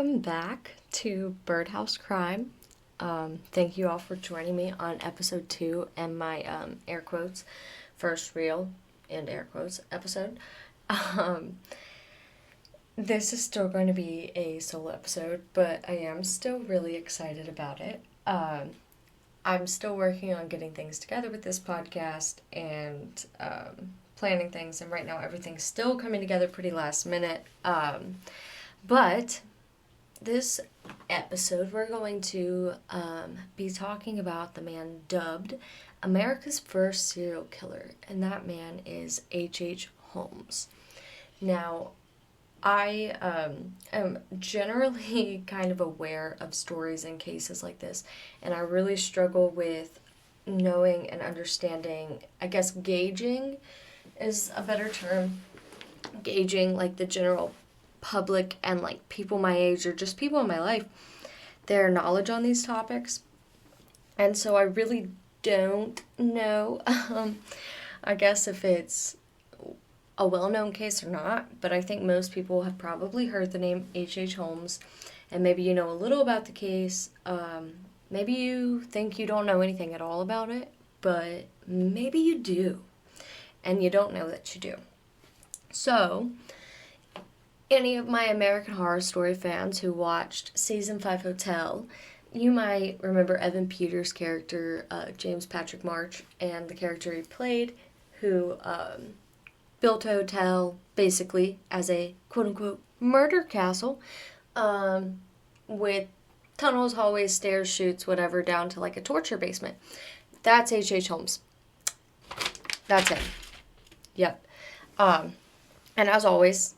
welcome back to Byrdhouse Crime. Thank you all for joining me on episode 2 and my air quotes first real and air quotes episode. This is still going to be a solo episode, but I am still really excited about it. I'm still working on getting things together with this podcast and planning things, and right now everything's still coming together pretty last minute. But this episode, we're going to be talking about the man dubbed America's first serial killer, and that man is H.H. Holmes. Now, I am generally kind of aware of stories and cases like this, and I really struggle with knowing and understanding, I guess gauging is a better term, gauging like the general public and like people my age or just people in my life, their knowledge on these topics. And so I really don't know, I guess if it's a well-known case or not, but I think most people have probably heard the name H.H. Holmes, and maybe you know a little about the case. Maybe you think you don't know anything at all about it, but maybe you do, and you don't know that you do. So, any of my American Horror Story fans who watched Season 5 Hotel, you might remember Evan Peters' character, James Patrick March, and the character he played, who built a hotel, basically, as a quote-unquote murder castle, with tunnels, hallways, stairs, chutes, whatever, down to like a torture basement. That's H.H. Holmes. That's him. Yep. And as always,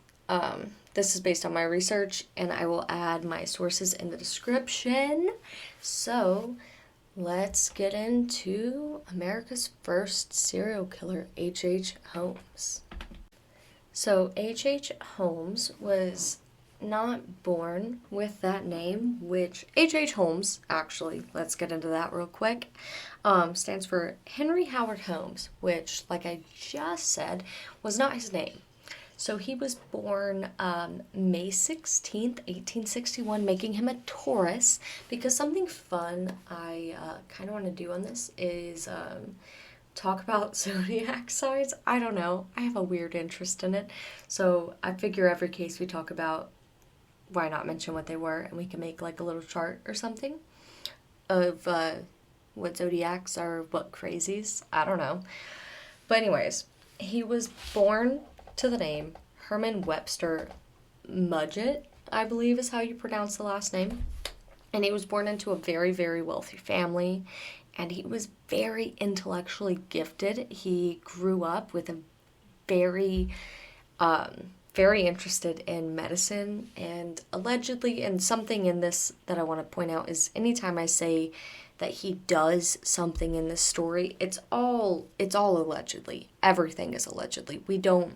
this is based on my research, and I will add my sources in the description. So, let's get into America's first serial killer, H.H. Holmes. So, H.H. Holmes was not born with that name, which H.H. Holmes, actually, let's get into that real quick, stands for Henry Howard Holmes, which, like I just said, was not his name. So he was born May 16th, 1861, making him a Taurus, because something fun I kind of want to do on this is talk about zodiac signs. I don't know. I have a weird interest in it. So I figure every case we talk about, why not mention what they were, and we can make like a little chart or something of what zodiacs are, what crazies. I don't know. But anyways, he was born to the name Herman Webster Mudgett, I believe is how you pronounce the last name. And he was born into a very, very wealthy family, and he was very intellectually gifted. He grew up with a very interested in medicine, and allegedly, and something in this that I want to point out is anytime I say that he does something in this story, it's all allegedly. Everything is allegedly. We don't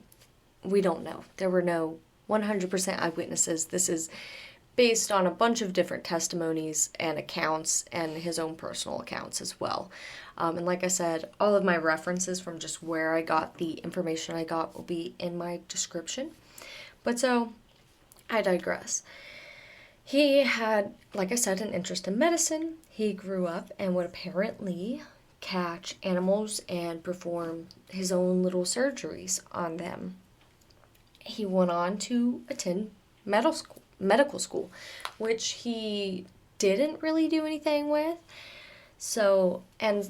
know. There were no 100% eyewitnesses. This is based on a bunch of different testimonies and accounts and his own personal accounts as well. And like I said, all of my references from just where I got the information I got will be in my description. But so, I digress. He had, like I said, an interest in medicine. He grew up and would apparently catch animals and perform his own little surgeries on them. He went on to attend medical school, which he didn't really do anything with. So, and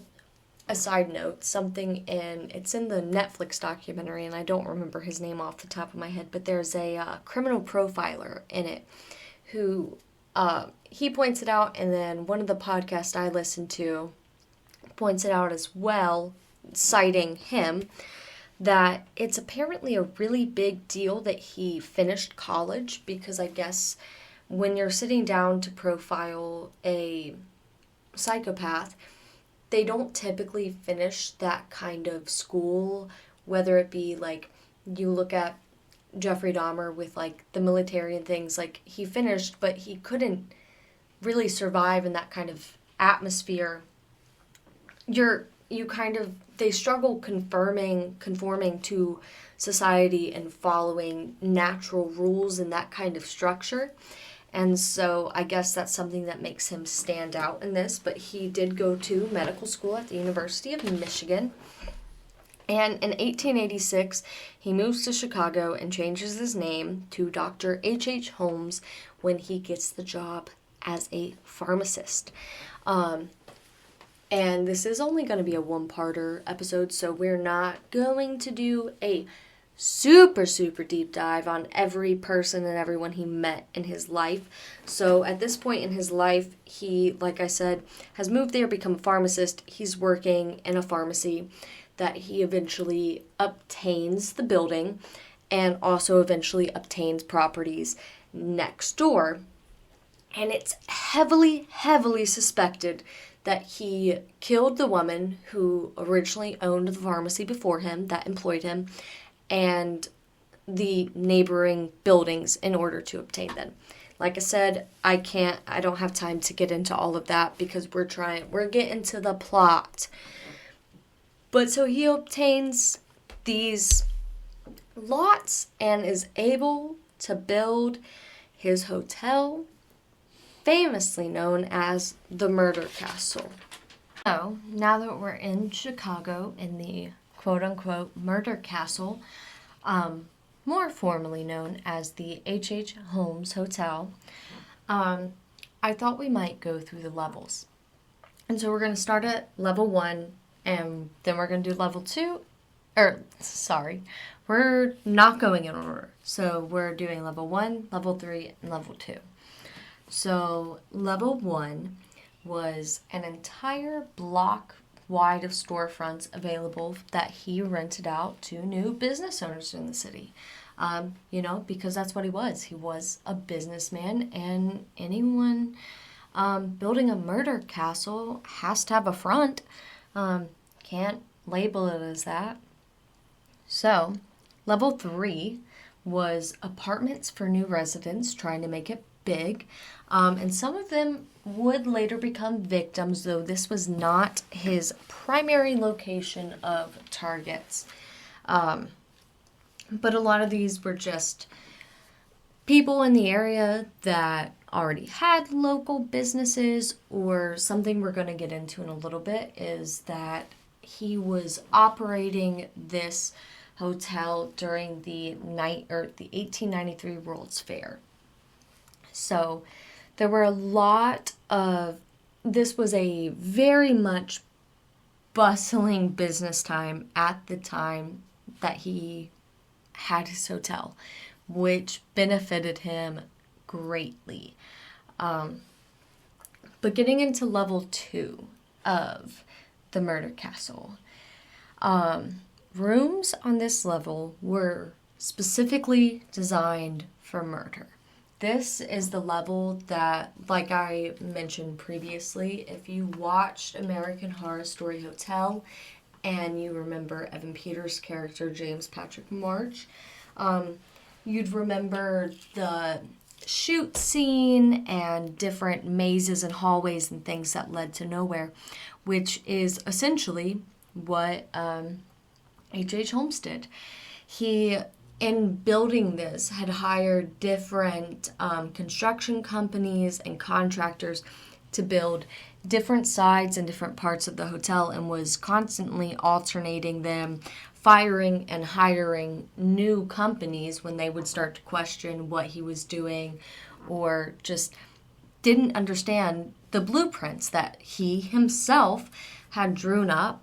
a side note, it's in the Netflix documentary, and I don't remember his name off the top of my head, but there's a criminal profiler in it who, he points it out, and then one of the podcasts I listened to points it out as well, citing him, that it's apparently a really big deal that he finished college, because I guess when you're sitting down to profile a psychopath, they don't typically finish that kind of school, whether it be like you look at Jeffrey Dahmer with like the military and things, like he finished, but he couldn't really survive in that kind of atmosphere. They struggle conforming to society and following natural rules and that kind of structure. And so I guess that's something that makes him stand out in this. But he did go to medical school at the University of Michigan. And in 1886, he moves to Chicago and changes his name to Dr. H. Holmes when he gets the job as a pharmacist. And this is only going to be a one-parter episode, so we're not going to do a super deep dive on every person and everyone he met in his life. So at this point in his life, he, like I said, has moved there, become a pharmacist. He's working in a pharmacy that he eventually obtains the building and also eventually obtains properties next door. And it's heavily suspected that he killed the woman who originally owned the pharmacy before him, that employed him, and the neighboring buildings in order to obtain them. Like I said, I don't have time to get into all of that because we're getting to the plot. But so he obtains these lots and is able to build his hotel, famously known as the Murder Castle. So, now that we're in Chicago in the quote-unquote Murder Castle, more formally known as the H. Holmes Hotel, I thought we might go through the levels. And so we're going to start at level 1, and then we're going to do level 2. We're not going in order. So we're doing level 1, level 3, and level 2. So level 1 was an entire block wide of storefronts available that he rented out to new business owners in the city. Because that's what he was. He was a businessman, and anyone building a murder castle has to have a front. Can't label it as that. So, level 3 was apartments for new residents, trying to make it big. And some of them would later become victims, though this was not his primary location of targets. But a lot of these were just people in the area that already had local businesses, or something we're going to get into in a little bit is that he was operating this hotel during the 1893 World's Fair. So there were this was a very much bustling business time at the time that he had his hotel, which benefited him greatly. But getting into level 2 of the Murder Castle, rooms on this level were specifically designed for murder. This is the level that, like I mentioned previously, if you watched American Horror Story Hotel and you remember Evan Peters' character, James Patrick March, you'd remember the shoot scene and different mazes and hallways and things that led to nowhere, which is essentially what H. Holmes did. He, in building this, had hired different construction companies and contractors to build different sides and different parts of the hotel, and was constantly alternating them, firing and hiring new companies when they would start to question what he was doing or just didn't understand the blueprints that he himself had drawn up,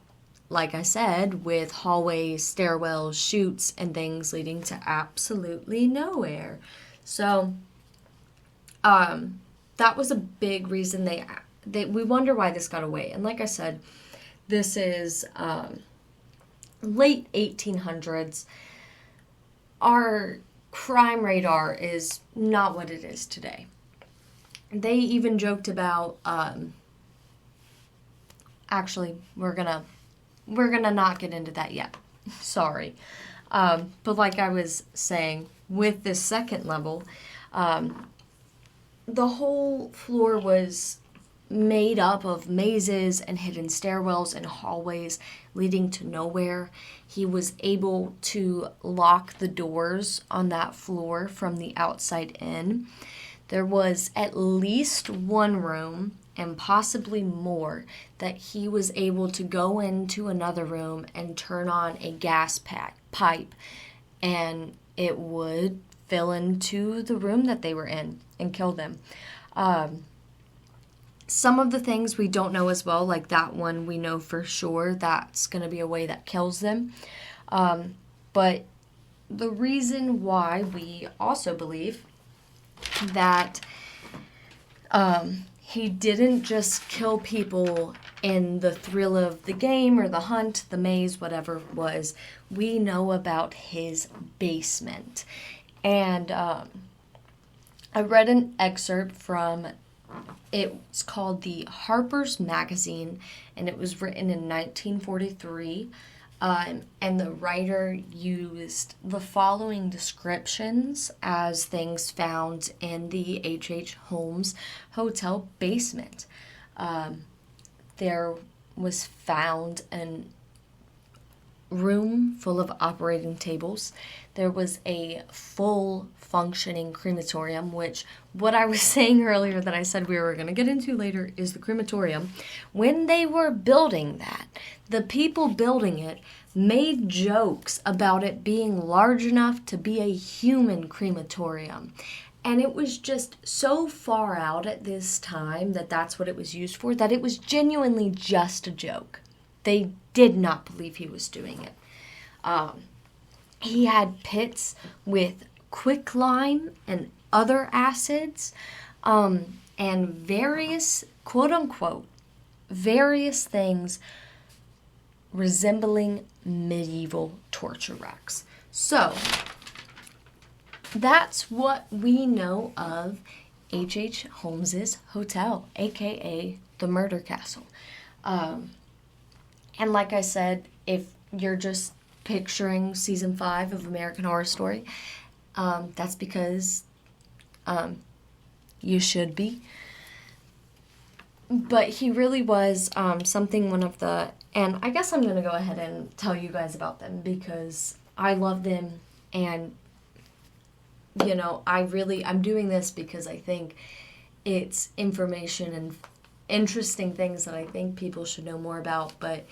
like I said, with hallways, stairwells, chutes, and things leading to absolutely nowhere. So that was a big reason we wonder why this got away. And like I said, this is late 1800s. Our crime radar is not what it is today. They even joked about, actually, we're gonna not get into that yet. Sorry. But like I was saying, with this second level, the whole floor was made up of mazes and hidden stairwells and hallways leading to nowhere. He was able to lock the doors on that floor from the outside in. there was at least one room, and possibly more, that he was able to go into another room and turn on a gas pipe, and it would fill into the room that they were in and kill them. Some of the things we don't know as well, like that one we know for sure that's going to be a way that kills them. But the reason why we also believe that he didn't just kill people in the thrill of the game or the hunt, the maze, whatever it was, we know about his basement. And I read an excerpt from, it's called the Harper's Magazine, and it was written in 1943. And the writer used the following descriptions as things found in the H.H. Holmes hotel basement. There was found a room full of operating tables. There was a full functioning crematorium, which what I was saying earlier that I said we were going to get into later is the crematorium. When they were building that, the people building it made jokes about it being large enough to be a human crematorium. And it was just so far out at this time that that's what it was used for, that it was genuinely just a joke. They did not believe he was doing it. He had pits with quicklime and other acids, and various, quote-unquote, various things resembling medieval torture racks. So, that's what we know of H.H. Holmes's hotel, aka the Murder Castle. And like I said, if you're just picturing season 5 of American Horror Story, that's because you should be. But he really was one of the, and I guess I'm going to go ahead and tell you guys about them because I love them, and I'm doing this because I think it's information and interesting things that I think people should know more about. But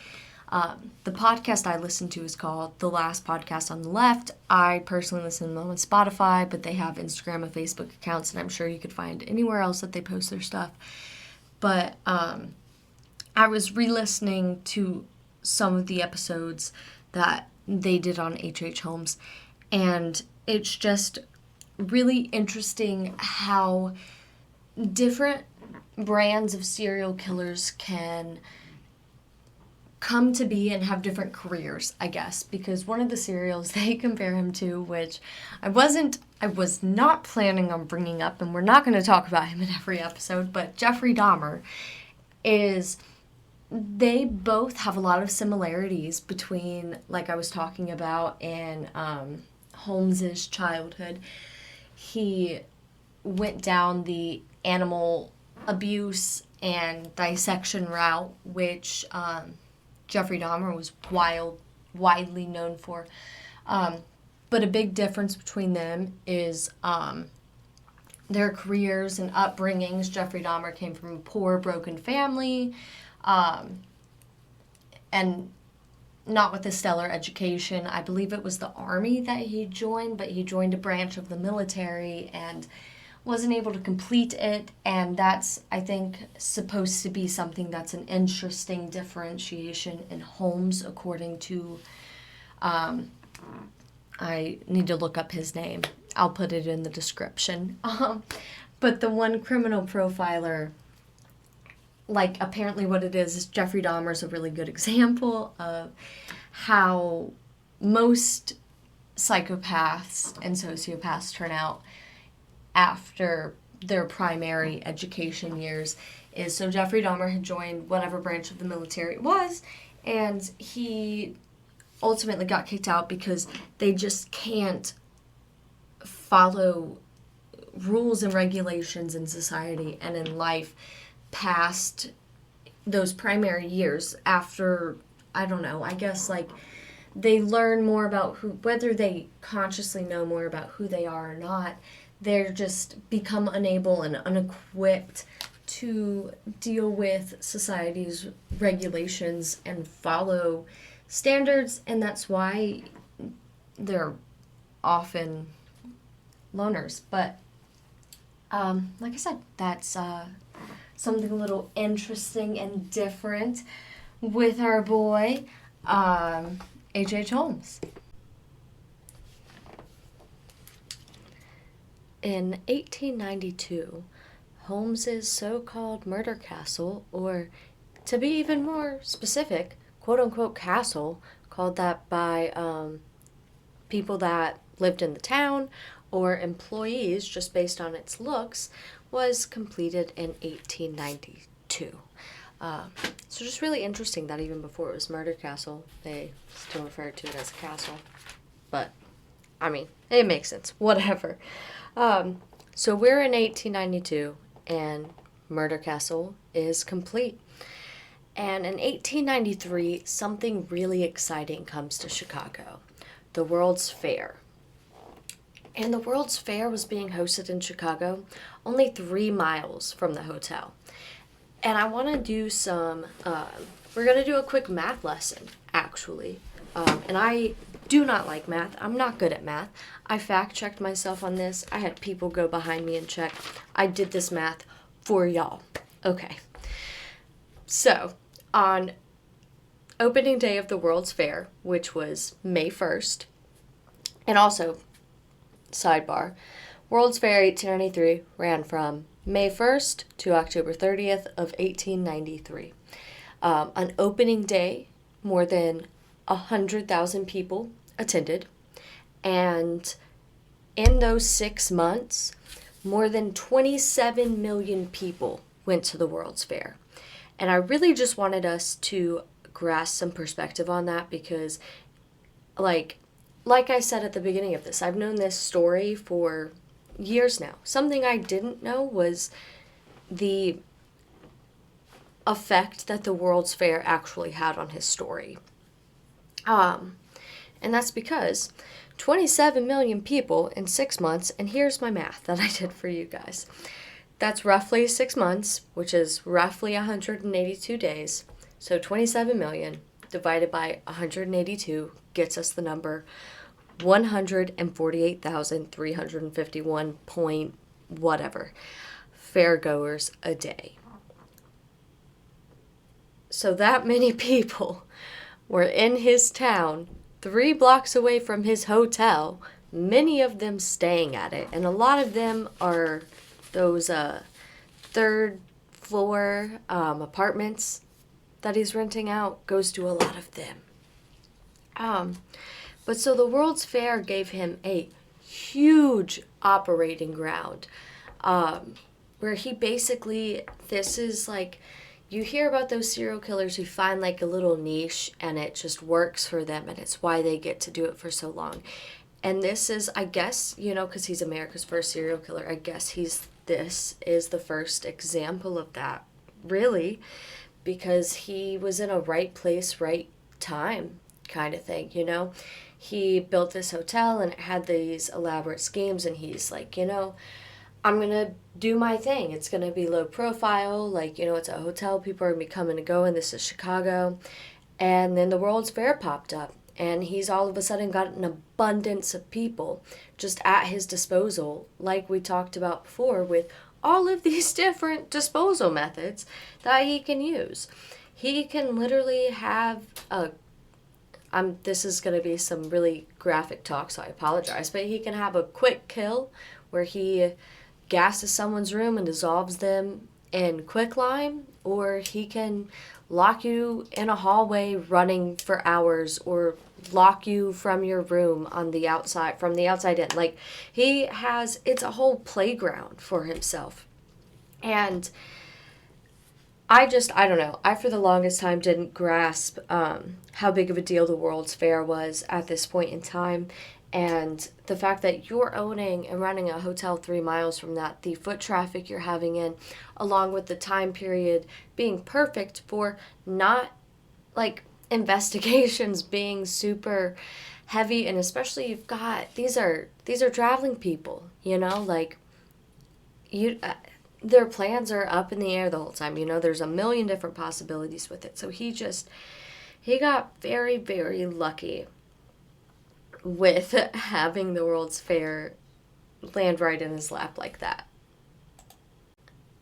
the podcast I listen to is called The Last Podcast on the Left. I personally listen to them on Spotify, but they have Instagram and Facebook accounts, and I'm sure you could find anywhere else that they post their stuff. But I was re-listening to some of the episodes that they did on H.H. Holmes, and it's just really interesting how different brands of serial killers can come to be and have different careers, I guess, because one of the serials they compare him to, which I was not planning on bringing up, and we're not going to talk about him in every episode, but Jeffrey Dahmer they both have a lot of similarities between, like I was talking about, in Holmes's childhood. He went down the animal abuse and dissection route, which Jeffrey Dahmer was widely known for. But a big difference between them is their careers and upbringings. Jeffrey Dahmer came from a poor, broken family, and not with a stellar education. I believe it was the army that he joined, but he joined a branch of the military and wasn't able to complete it, and that's, I think, supposed to be something that's an interesting differentiation in Holmes, according to, I need to look up his name. I'll put it in the description. But the one criminal profiler, apparently what it is Jeffrey Dahmer's a really good example of how most psychopaths and sociopaths turn out after their primary education years. So Jeffrey Dahmer had joined whatever branch of the military it was, and he ultimately got kicked out because they just can't follow rules and regulations in society and in life past those primary years. After, I don't know, I guess they learn more about whether they consciously know more about who they are or not, they're just become unable and unequipped to deal with society's regulations and follow standards, and that's why they're often loners. But like I said, that's something a little interesting and different with our boy H.H. Holmes. In 1892, Holmes's so-called murder castle, or to be even more specific, quote-unquote castle, called that by people that lived in the town or employees just based on its looks, was completed in 1892. So just really interesting that even before it was Murder Castle, they still referred to it as a castle. But, I mean, it makes sense. Whatever. So we're in 1892, and Murder Castle is complete. And in 1893, something really exciting comes to Chicago, the World's Fair. And the World's Fair was being hosted in Chicago, only 3 miles from the hotel. And I want to do some, we're going to do a quick math lesson, actually. And I do not like math. I'm not good at math. I fact-checked myself on this. I had people go behind me and check. I did this math for y'all. Okay. So, on opening day of the World's Fair, which was May 1st, and also, sidebar, World's Fair 1893 ran from May 1st to October 30th of 1893. On opening day, more than 100,000 people attended, and in those 6 months, more than 27 million people went to the World's Fair. And I really just wanted us to grasp some perspective on that because, like I said at the beginning of this, I've known this story for years now. Something I didn't know was the effect that the World's Fair actually had on his story. And that's because 27 million people in 6 months, and here's my math that I did for you guys. That's roughly 6 months, which is roughly 182 days. So 27 million divided by 182 gets us the number 148,351 point whatever fairgoers a day. So that many people were in his town, 3 blocks away from his hotel, many of them staying at it. And a lot of them are those third floor apartments that he's renting out, goes to a lot of them. But so the World's Fair gave him a huge operating ground, where he basically, this is like, you hear about those serial killers who find like a little niche and it just works for them and it's why they get to do it for so long. And this is, I guess, because he's America's first serial killer, I guess this is the first example of that, really, because he was in a right place, right time kind of thing, He built this hotel and it had these elaborate schemes and he's like, I'm going to do my thing. It's going to be low profile. It's a hotel. People are going to be coming and going. This is Chicago. And then the World's Fair popped up. And he's all of a sudden got an abundance of people just at his disposal, like we talked about before, with all of these different disposal methods that he can use. He can literally have this is going to be some really graphic talk, so I apologize, but he can have a quick kill where he gases someone's room and dissolves them in quicklime, or he can lock you in a hallway running for hours, or lock you from your room from the outside in. It's a whole playground for himself. And I don't know. I, for the longest time, didn't grasp how big of a deal the World's Fair was at this point in time. And the fact that you're owning and running a hotel 3 miles from that, the foot traffic you're having in, along with the time period being perfect for not, investigations being super heavy, and especially you've got, these are traveling people, their plans are up in the air the whole time. There's a million different possibilities with it. So he got very, very lucky with having the World's Fair land right in his lap like that.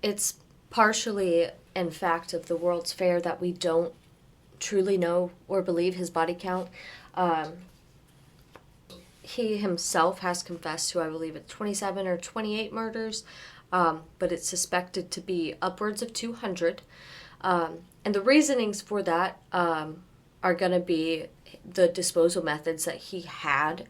It's partially, in fact, of the World's Fair that we don't truly know or believe his body count. He himself has confessed to, I believe it's 27 or 28 murders, but it's suspected to be upwards of 200. And the reasonings for that are going to be the disposal methods that he had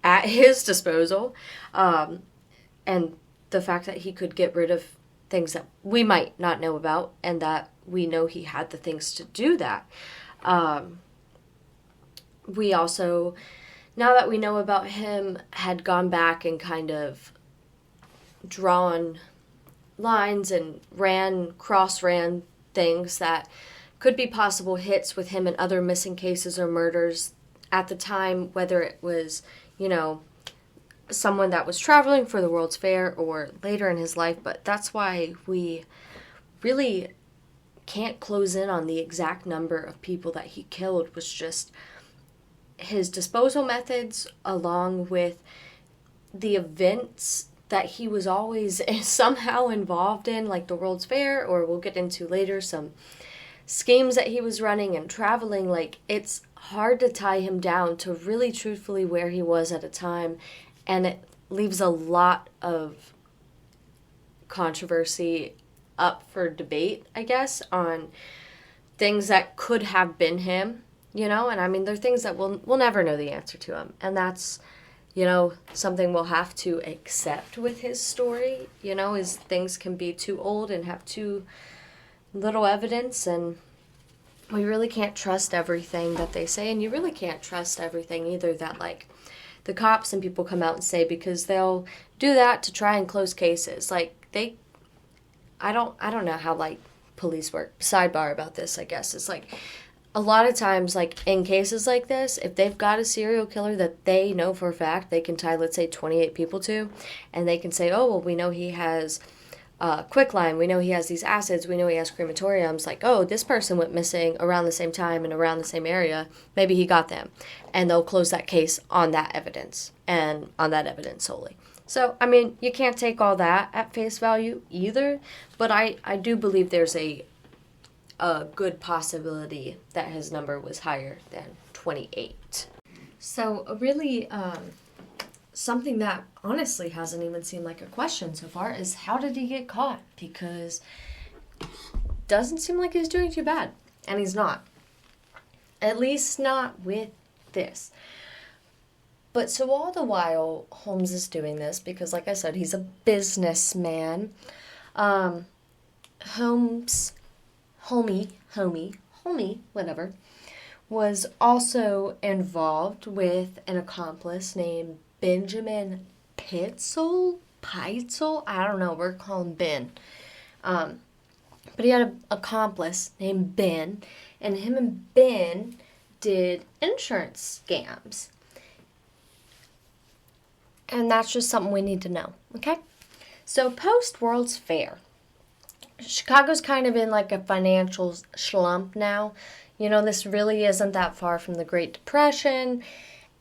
at his disposal, and the fact that he could get rid of things that we might not know about, and that we know he had the things to do that. We also, now that we know about him, had gone back and kind of drawn lines and cross-ran things that could be possible hits with him and other missing cases or murders at the time, whether it was, someone that was traveling for the World's Fair or later in his life. But that's why we really can't close in on the exact number of people that he killed. Was just his disposal methods, along with the events that he was always somehow involved in, like the World's Fair, or we'll get into later some schemes that he was running and traveling. Like, it's hard to tie him down to really truthfully where he was at a time, and it leaves a lot of controversy up for debate, I guess, on things that could have been him, and I mean, there are things that we'll never know the answer to him, and that's, something we'll have to accept with his story, is things can be too old and have too little evidence, and we really can't trust everything that they say, and you really can't trust everything either that, like, the cops and people come out and say, because they'll do that to try and close cases. Like, I don't know how, like, police work. Sidebar about this, I guess. It's like, a lot of times, like, in cases like this, if they've got a serial killer that they know for a fact they can tie, let's say, 28 people to, and they can say, oh, well, we know he has quicklime, we know he has these acids, we know he has crematoriums, like, oh, this person went missing around the same time and around the same area, maybe he got them. And they'll close that case on that evidence, and on that evidence solely. So, I mean, you can't take all that at face value either, but I do believe there's a good possibility that his number was higher than 28. So, really, something that honestly hasn't even seemed like a question so far is, how did he get caught? Because it doesn't seem like he's doing too bad, and he's not. At least not with this. But so all the while Holmes is doing this, because like I said, he's a businessman, Holmes, homie, whatever, was also involved with an accomplice named Benjamin Pitzel, I don't know, we're calling Ben. But he had an accomplice named Ben, and him and Ben did insurance scams. And that's just something we need to know, okay? So post-World's Fair, Chicago's kind of in like a financial slump now. This really isn't that far from the Great Depression,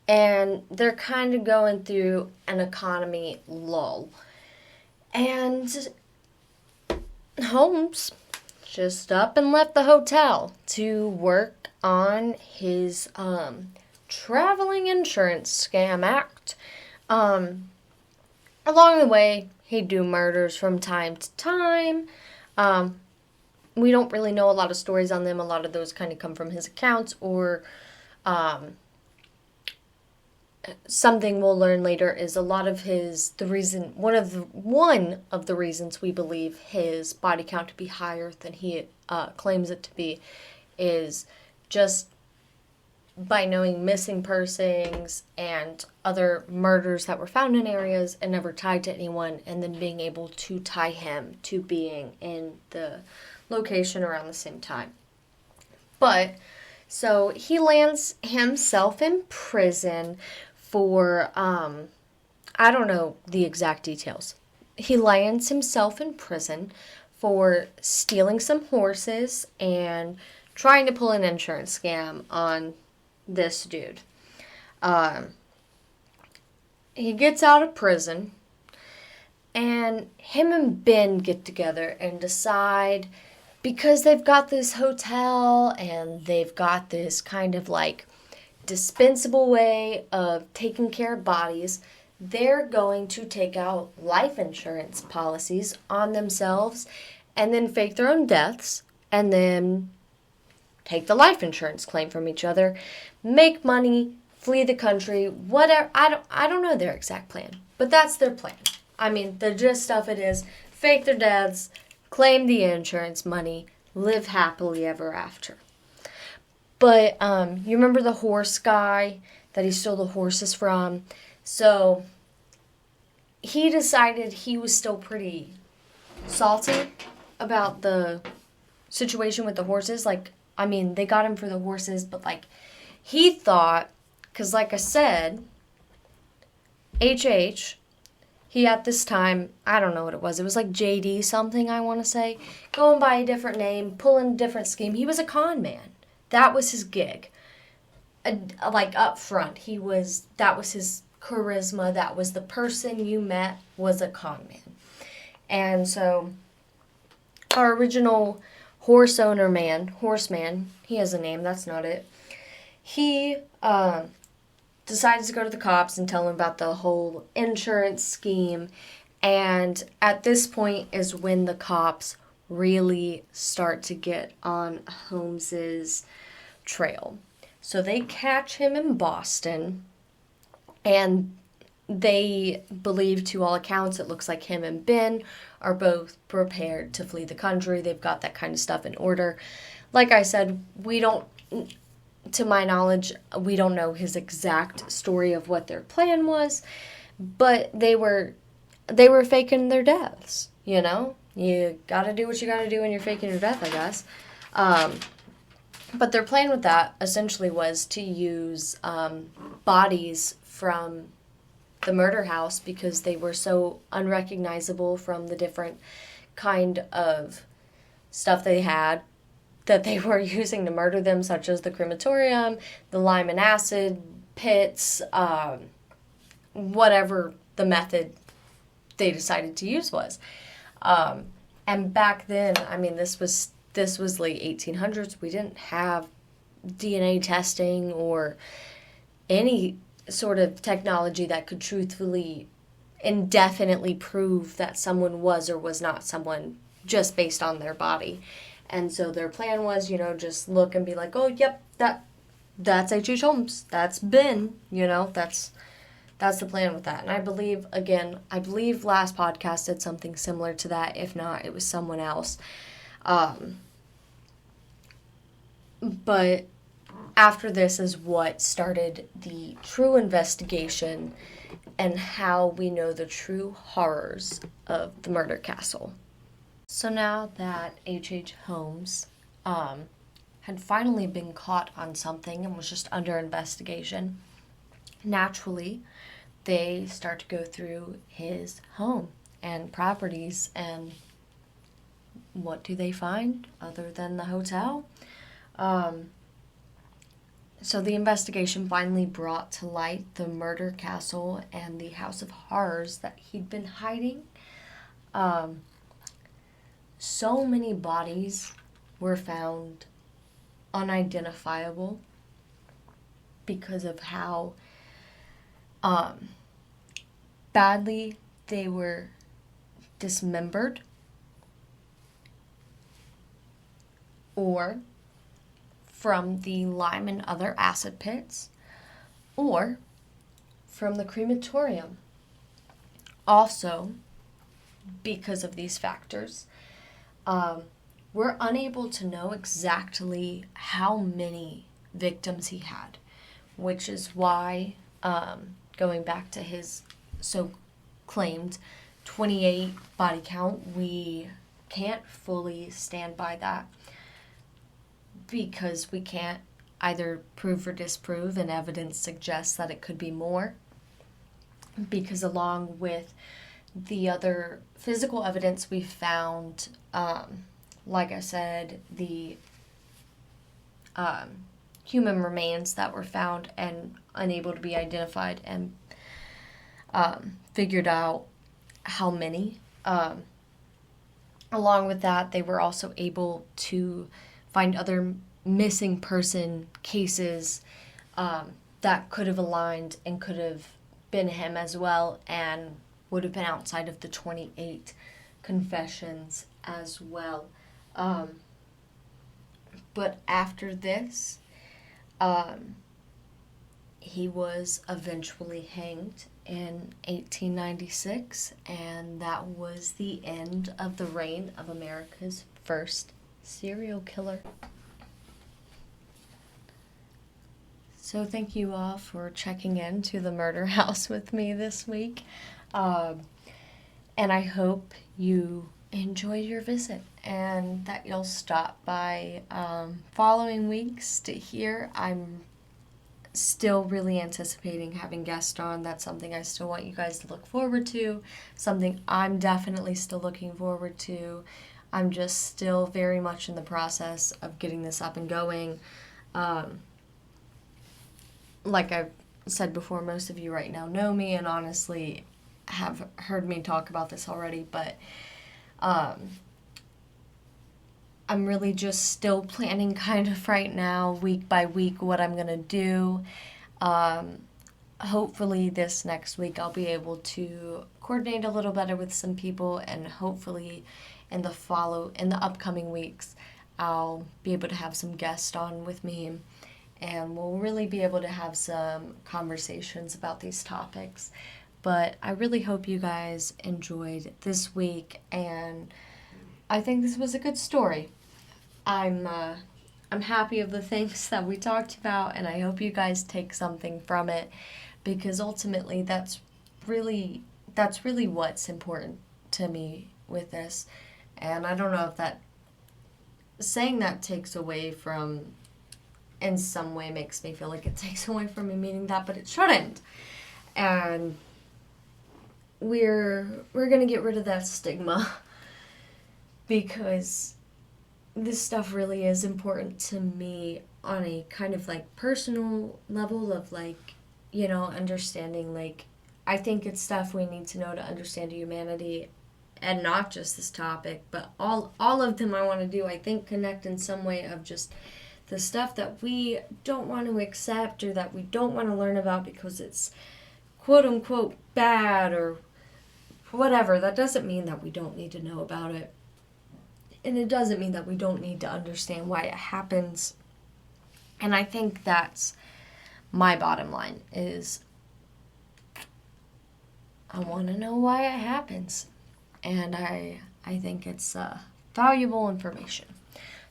and they're kind of going through an economy lull. And Holmes just up and left the hotel to work on his traveling insurance scam act. Along the way, he'd do murders from time to time. We don't really know a lot of stories on them. A lot of those kind of come from his accounts, or something we'll learn later is a lot of one of the reasons we believe his body count to be higher than he claims it to be is just by knowing missing persons and other murders that were found in areas and never tied to anyone, and then being able to tie him to being in the location around the same time. But, so he lands himself in prison for, I don't know the exact details, he lands himself in prison for stealing some horses and trying to pull an insurance scam on this dude. He gets out of prison, and him and Ben get together and decide, because they've got this hotel and they've got this kind of like dispensable way of taking care of bodies, they're going to take out life insurance policies on themselves and then fake their own deaths and then take the life insurance claim from each other, make money, flee the country, whatever. I don't know their exact plan, but that's their plan. I mean, the gist of it is fake their deaths, claim the insurance money, live happily ever after. But you remember the horse guy that he stole the horses from? So he decided he was still pretty salty about the situation with the horses. Like, I mean, they got him for the horses, but like, he thought, because like I said, HH, he at this time, I don't know what it was like JD something, I want to say, going by a different name, pulling a different scheme. He was a con man. That was his gig. Like up front, that was his charisma. That was the person you met, was a con man. And so our original horseman, he has a name, that's not it. He decides to go to the cops and tell them about the whole insurance scheme. And at this point is when the cops really start to get on Holmes's trail. So they catch him in Boston, and they believe, to all accounts, it looks like him and Ben are both prepared to flee the country. They've got that kind of stuff in order. Like I said, to my knowledge, we don't know his exact story of what their plan was, but they were faking their deaths, you know? You gotta do what you gotta do when you're faking your death, I guess. But their plan with that essentially was to use bodies from the murder house because they were so unrecognizable from the different kind of stuff they had that they were using to murder them, such as the crematorium, the lime and acid pits, whatever the method they decided to use was. And back then, I mean, this was late 1800s. We didn't have DNA testing or any sort of technology that could truthfully, indefinitely prove that someone was or was not someone just based on their body. And so their plan was, just look and be like, oh, yep, that's H.H. Holmes. That's Ben, that's the plan with that. And I believe last podcast did something similar to that. If not, it was someone else. But after this is what started the true investigation and how we know the true horrors of the murder castle. So now that H.H. Holmes had finally been caught on something and was just under investigation, naturally, they start to go through his home and properties, and what do they find other than the hotel? So the investigation finally brought to light the murder castle and the House of Horrors that he'd been hiding. So many bodies were found unidentifiable because of how badly they were dismembered or from the lime and other acid pits or from the crematorium. Also, because of these factors, we're unable to know exactly how many victims he had, which is why, going back to his so-claimed 28 body count, we can't fully stand by that because we can't either prove or disprove, and evidence suggests that it could be more, because along with the other physical evidence we found, like I said, the human remains that were found and unable to be identified and figured out how many. Along with that, they were also able to find other missing person cases that could have aligned and could have been him as well, and would have been outside of the 28 confessions as well. But after this, he was eventually hanged in 1896, and that was the end of the reign of America's first serial killer. So thank you all for checking in to the murder house with me this week. And I hope you enjoyed your visit and that you'll stop by following weeks to hear. I'm still really anticipating having guests on. That's something I still want you guys to look forward to, something I'm definitely still looking forward to. I'm just still very much in the process of getting this up and going. Like I've said before, most of you right now know me and honestly have heard me talk about this already, but I'm really just still planning kind of right now, week by week, what I'm going to do. Hopefully this next week I'll be able to coordinate a little better with some people, and hopefully in the upcoming weeks I'll be able to have some guests on with me, and we'll really be able to have some conversations about these topics. But I really hope you guys enjoyed this week, and I think this was a good story. I'm happy of the things that we talked about, and I hope you guys take something from it, because ultimately that's really what's important to me with this. And I don't know if that saying that takes away from, in some way makes me feel like it takes away from me meaning that, but it shouldn't. And we're gonna get rid of that stigma, because this stuff really is important to me on a kind of like personal level of like, you know, understanding. Like, I think it's stuff we need to know to understand humanity, and not just this topic, but all of them I want to do, I think, connect in some way of just the stuff that we don't want to accept or that we don't want to learn about because it's quote unquote bad or whatever. That doesn't mean that we don't need to know about it. And it doesn't mean that we don't need to understand why it happens. And I think that's my bottom line, is I want to know why it happens. And I think it's valuable information.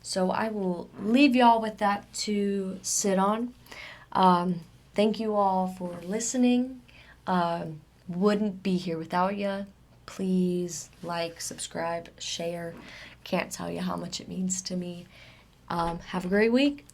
So I will leave y'all with that to sit on. Thank you all for listening. Wouldn't be here without you. Please like, subscribe, share. Can't tell you how much it means to me. Have a great week.